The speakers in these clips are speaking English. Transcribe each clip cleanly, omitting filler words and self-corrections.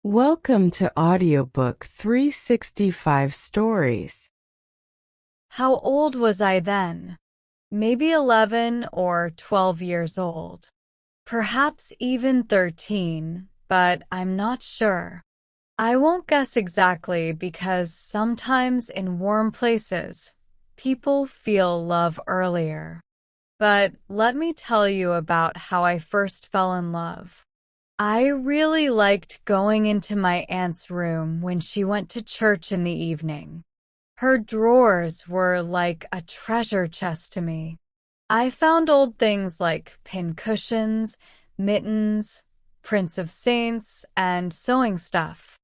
Welcome to Audiobook 365 Stories. How old was I then? Maybe 11 or 12 years old. Perhaps even 13, but I'm not sure. I won't guess exactly because sometimes in warm places, people feel love earlier. But let me tell you about how I first fell in love. I really liked going into my aunt's room when she went to church in the evening. Her drawers were like a treasure chest to me. I found old things like pincushions, mittens, prints of saints, and sewing stuff.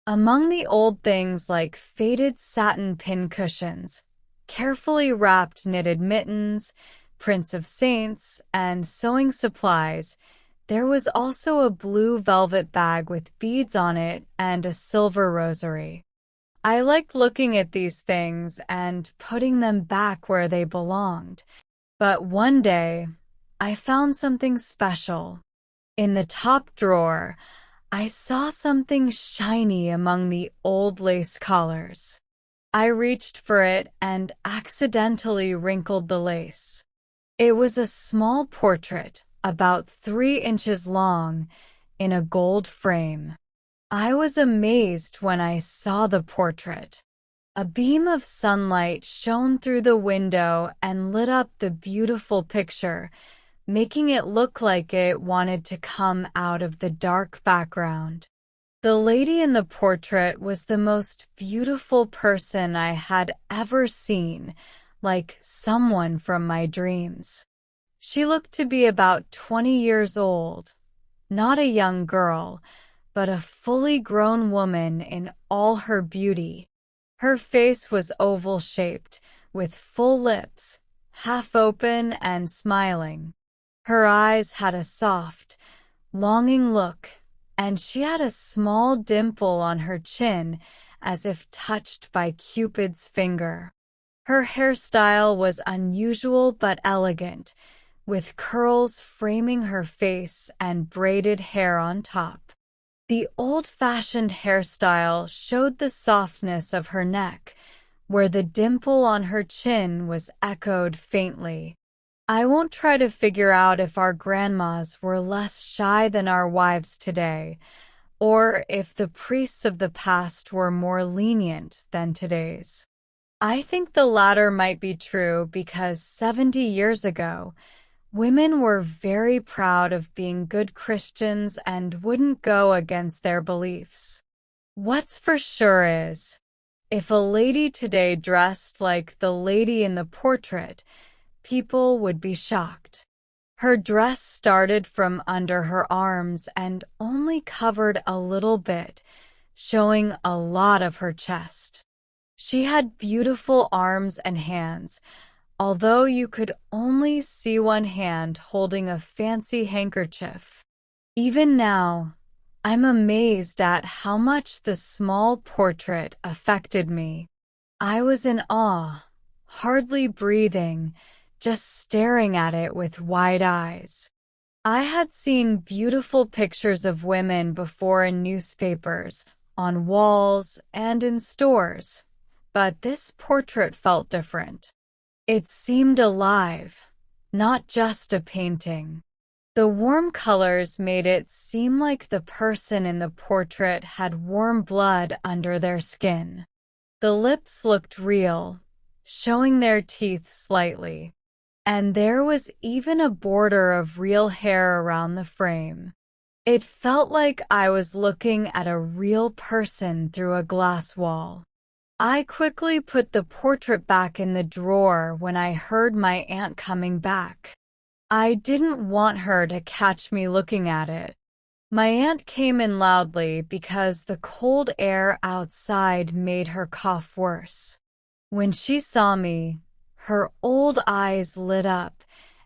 Among the old things like faded satin pincushions, carefully wrapped knitted mittens, prints of saints, and sewing supplies, there was also a blue velvet bag with beads on it and a silver rosary. I liked looking at these things and putting them back where they belonged. But one day, I found something special. In the top drawer, I saw something shiny among the old lace collars. I reached for it and accidentally wrinkled the lace. It was a small portrait, about 3 inches long, in a gold frame. I was amazed when I saw the portrait. A beam of sunlight shone through the window and lit up the beautiful picture, making it look like it wanted to come out of the dark background. The lady in the portrait was the most beautiful person I had ever seen, like someone from my dreams. She looked to be about 20 years old, not a young girl, but a fully grown woman in all her beauty. Her face was oval-shaped, with full lips, half open and smiling. Her eyes had a soft, longing look, and she had a small dimple on her chin, as if touched by Cupid's finger. Her hairstyle was unusual but elegant, with curls framing her face and braided hair on top. The old-fashioned hairstyle showed the softness of her neck, where the dimple on her chin was echoed faintly. I won't try to figure out if our grandmas were less shy than our wives today, or if the priests of the past were more lenient than today's. I think the latter might be true because 70 years ago, women were very proud of being good Christians and wouldn't go against their beliefs. What's for sure is, if a lady today dressed like the lady in the portrait, people would be shocked. Her dress started from under her arms and only covered a little bit, showing a lot of her chest. She had beautiful arms and hands, although you could only see one hand holding a fancy handkerchief. Even now, I'm amazed at how much the small portrait affected me. I was in awe, hardly breathing, just staring at it with wide eyes. I had seen beautiful pictures of women before in newspapers, on walls, and in stores, but this portrait felt different. It seemed alive, not just a painting. The warm colors made it seem like the person in the portrait had warm blood under their skin. The lips looked real, showing their teeth slightly, and there was even a border of real hair around the frame. It felt like I was looking at a real person through a glass wall. I quickly put the portrait back in the drawer when I heard my aunt coming back. I didn't want her to catch me looking at it. My aunt came in loudly because the cold air outside made her cough worse. When she saw me, her old eyes lit up,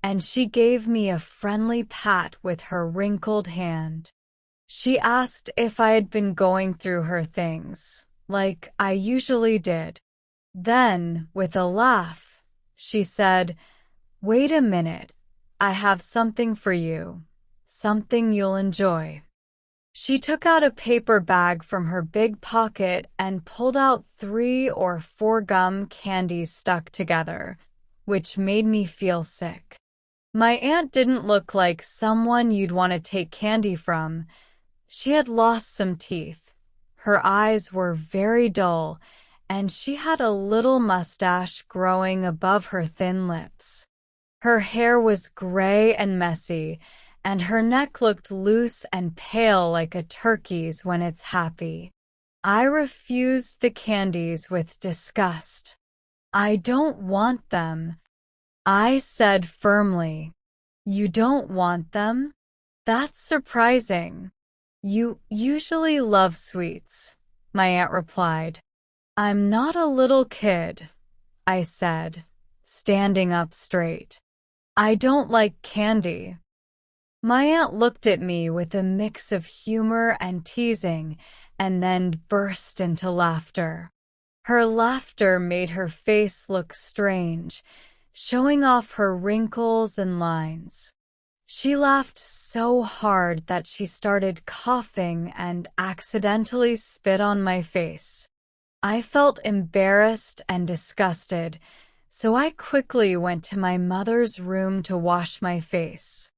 and she gave me a friendly pat with her wrinkled hand. She asked if I had been going through her things, like I usually did. Then, with a laugh, she said, "Wait a minute, I have something for you, something you'll enjoy." She took out a paper bag from her big pocket and pulled out 3 or 4 gum candies stuck together, which made me feel sick. My aunt didn't look like someone you'd want to take candy from. She had lost some teeth. Her eyes were very dull, and she had a little mustache growing above her thin lips. Her hair was gray and messy, and her neck looked loose and pale like a turkey's when it's happy. I refused the candies with disgust. "I don't want them," I said firmly. "You don't want them? That's surprising. You usually love sweets," my aunt replied. "I'm not a little kid," I said, standing up straight. "I don't like candy." My aunt looked at me with a mix of humor and teasing, and then burst into laughter. Her laughter made her face look strange, showing off her wrinkles and lines. She laughed so hard that she started coughing and accidentally spit on my face. I felt embarrassed and disgusted, so I quickly went to my mother's room to wash my face.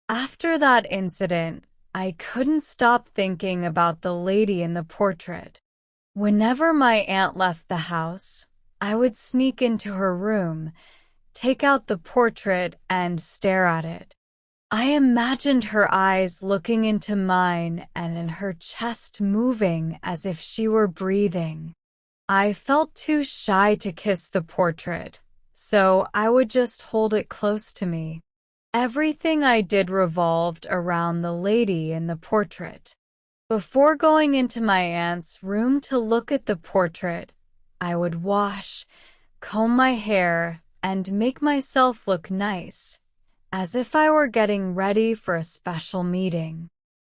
After that incident, I couldn't stop thinking about the lady in the portrait. Whenever my aunt left the house, I would sneak into her room, take out the portrait, and stare at it. I imagined her eyes looking into mine and her chest moving as if she were breathing. I felt too shy to kiss the portrait, so I would just hold it close to me. Everything I did revolved around the lady in the portrait. Before going into my aunt's room to look at the portrait, I would wash, comb my hair, and make myself look nice, as if I were getting ready for a special meeting.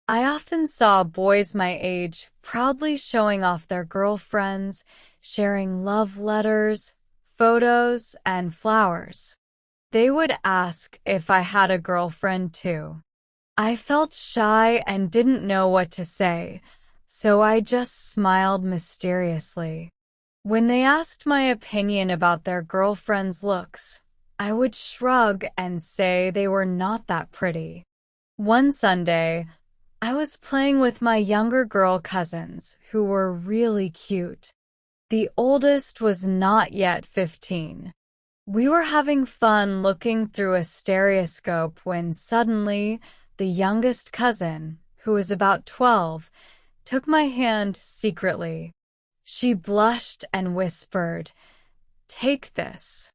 I often saw boys my age proudly showing off their girlfriends, sharing love letters, photos, and flowers. They would ask if I had a girlfriend too. I felt shy and didn't know what to say, so I just smiled mysteriously. When they asked my opinion about their girlfriend's looks, I would shrug and say they were not that pretty. One Sunday, I was playing with my younger girl cousins, who were really cute. The oldest was not yet 15. We were having fun looking through a stereoscope when suddenly the youngest cousin, who was about 12, took my hand secretly. She blushed and whispered, "Take this."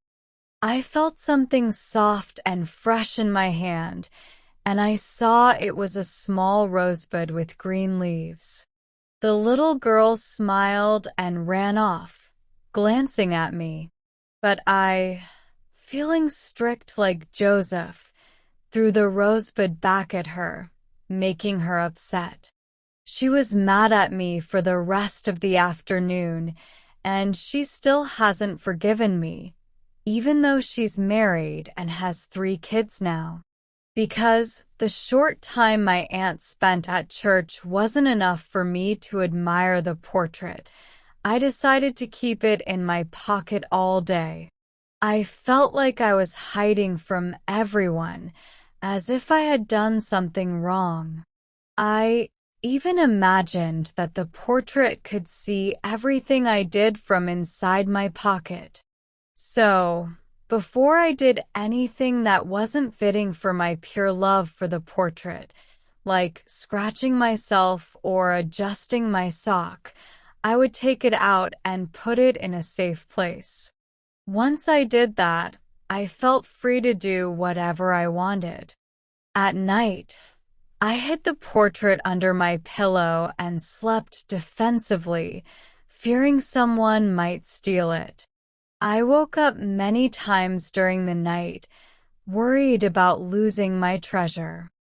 I felt something soft and fresh in my hand, and I saw it was a small rosebud with green leaves. The little girl smiled and ran off, glancing at me, but I, feeling strict like Joseph, threw the rosebud back at her, making her upset. She was mad at me for the rest of the afternoon, and she still hasn't forgiven me, even though she's married and has 3 kids now. Because the short time my aunt spent at church wasn't enough for me to admire the portrait, I decided to keep it in my pocket all day. I felt like I was hiding from everyone, as if I had done something wrong. I even imagined that the portrait could see everything I did from inside my pocket. So, before I did anything that wasn't fitting for my pure love for the portrait, like scratching myself or adjusting my sock, I would take it out and put it in a safe place. Once I did that, I felt free to do whatever I wanted. At night, I hid the portrait under my pillow and slept defensively, fearing someone might steal it. I woke up many times during the night, worried about losing my treasure.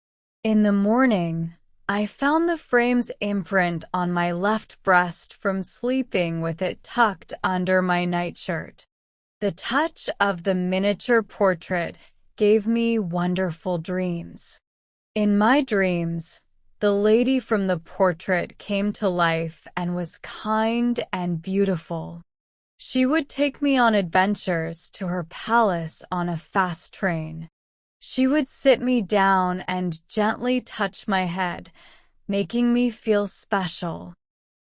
In the morning, I found the frame's imprint on my left breast from sleeping with it tucked under my nightshirt. The touch of the miniature portrait gave me wonderful dreams. In my dreams, The lady from the portrait came to life and was kind and beautiful. She would take me on adventures to her palace on a fast train. She would sit me down and gently touch my head, making me feel special.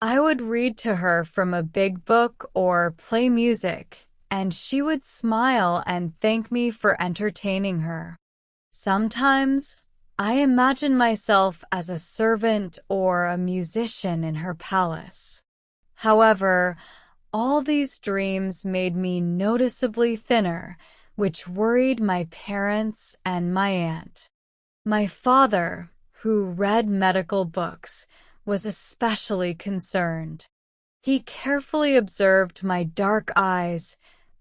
I would read to her from a big book or play music, and she would smile and thank me for entertaining her. Sometimes, I imagine myself as a servant or a musician in her palace. However, all these dreams made me noticeably thinner, which worried my parents and my aunt. My father, who read medical books, was especially concerned. He carefully observed my dark eyes,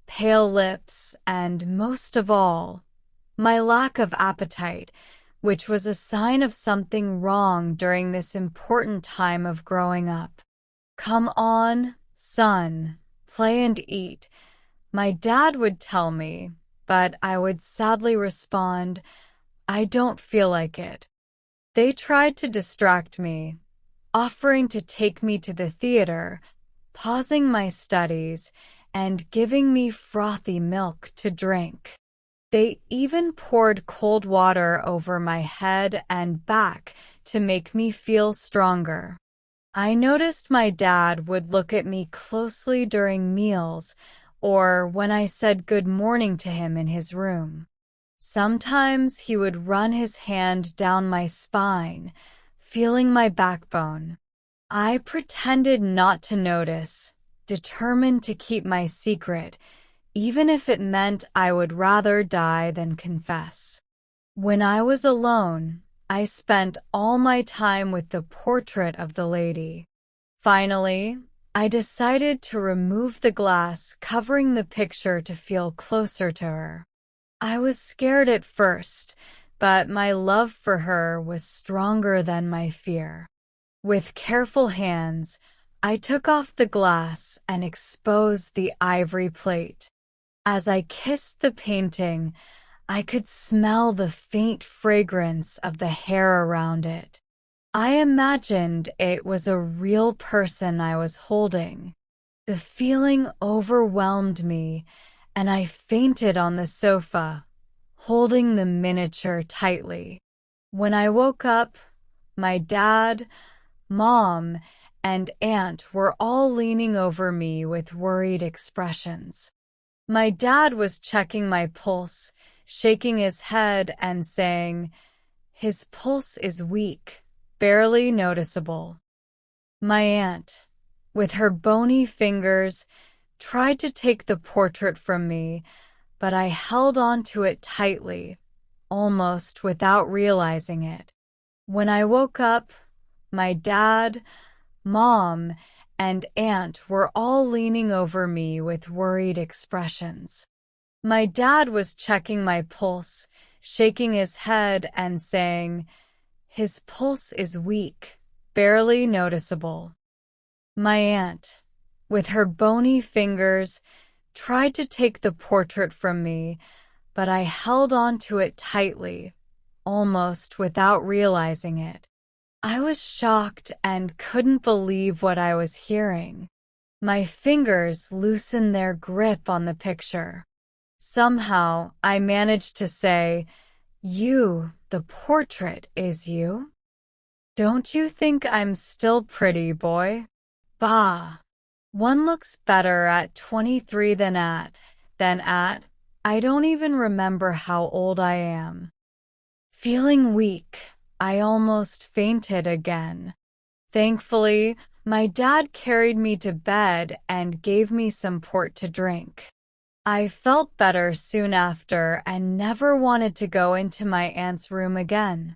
pale lips, and most of all, my lack of appetite, which was a sign of something wrong during this important time of growing up. "Come on, son, play and eat," my dad would tell me, but I would sadly respond, "I don't feel like it." They tried to distract me, offering to take me to the theater, pausing my studies, and giving me frothy milk to drink. They even poured cold water over my head and back to make me feel stronger. I noticed my dad would look at me closely during meals or when I said good morning to him in his room. Sometimes he would run his hand down my spine, feeling my backbone. I pretended not to notice, determined to keep my secret, even if it meant I would rather die than confess. When I was alone, I spent all my time with the portrait of the lady. Finally, I decided to remove the glass covering the picture to feel closer to her. I was scared at first, but my love for her was stronger than my fear. With careful hands, I took off the glass and exposed the ivory plate. As I kissed the painting, I could smell the faint fragrance of the hair around it. I imagined it was a real person I was holding. The feeling overwhelmed me, and I fainted on the sofa, holding the miniature tightly. When I woke up, my dad, mom, and aunt were all leaning over me with worried expressions. My dad was checking my pulse, shaking his head and saying, "His pulse is weak, barely noticeable." My aunt, with her bony fingers, tried to take the portrait from me, but I held on to it tightly, almost without realizing it. When I woke up, my dad, mom, and aunt were all leaning over me with worried expressions. My dad was checking my pulse, shaking his head and saying, "His pulse is weak, barely noticeable." My aunt, with her bony fingers, tried to take the portrait from me, but I held on to it tightly, almost without realizing it. I was shocked and couldn't believe what I was hearing. My fingers loosened their grip on the picture. Somehow, I managed to say, "You, the portrait, is you? Don't you think I'm still pretty, boy?" Bah! One looks better at 23 than at, I don't even remember how old I am. Feeling weak, I almost fainted again. Thankfully, my dad carried me to bed and gave me some port to drink. I felt better soon after and never wanted to go into my aunt's room again.